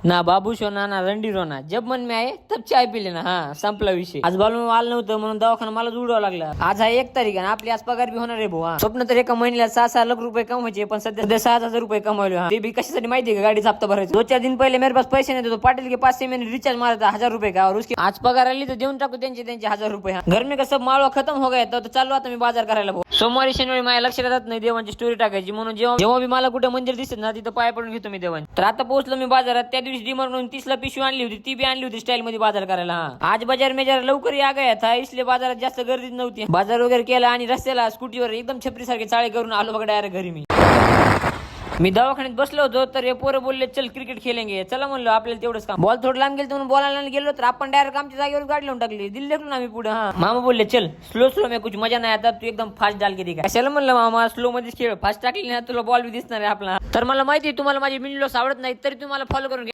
ना बाबू शोना ना रंडी रोना, जब मन में आए तब चाय पी लेना. हा, संपला विषय. आज बालून आलं नव्हतं म्हणून दवाखाना मला उडवावं लागला. आज आहे 1 तारीख आणि आपली आज पगार बी होणार आहे भाऊ. स्वप्न तर एका महिन्याला 6-6 लाख रुपये कमवायचे, पण सध्या 6,000 रुपये कमवले. ते बी कशासाठी माहिती का? गाडीचा हप्ता भरायचा. 2-4 दिन पहिले मेरे पास पैसे नहीं थे तो पाटिल के पास से मैंने रिचार्ज मारा था 1000 रुपये का, और उसके आज पगार आली तर देऊन टाकू त्यांचे 1000 रुपये. घर में का सब माळवा खत्म हो गया, तर चालू आता मी बाजार करायला भाऊ. सोमवारी शनिवारी माझ्या लक्षात राहत नाही देवांची स्टोरी टाकायची, म्हणून जेव्हा मी मला कुठे मंदिर दिसत ना तिथं पाय पडून घेतो मी देवांची. तर आता पोहोचलो मी बाजारात. त्या दिवशी डीमार्ट म्हणून 30 ला पिशवी आणली होती, ती बी आणली होती स्टाईल मध्ये बाजार करायला. आज बाजार मेजार लवकर आ गया था, इसलिए बाजारात जास्त गर्दी नव्हती. बाजार वगैरे केला आणि रस्त्याला स्कूटीवर एकदम छपरी सारखे चाळे करून आलो बघा डायरेक्ट घरी. मी दवाखान्यात बसलो होतो तर हे पोरं बोलले चल क्रिकेट खेळेंगे. चला म्हणलं आपल्याला तेवढंच काम. बॉल थोडं लांब गेलो म्हणून बॉलायला गेलो तर आपण डायरेक्ट आमच्या जागेवर गाडी लावून टाकली. दिल्ली लेखलो ना आम्ही पुढे. हा, मामा बोलले चल स्लो स्लो में कुछ मजा नाही आता, तू एकदम फास्ट डाल के दिखा. कशाला म्हणलं मामा, स्लो मध्येच खेळ, फास्ट टाकली ना तुला बॉल बी दिसणार आहे आपला. तर मला माहिती आहे तुम्हाला माझे मिनिलोस आवडत नाही, तरी तुम्हाला फॉलो करून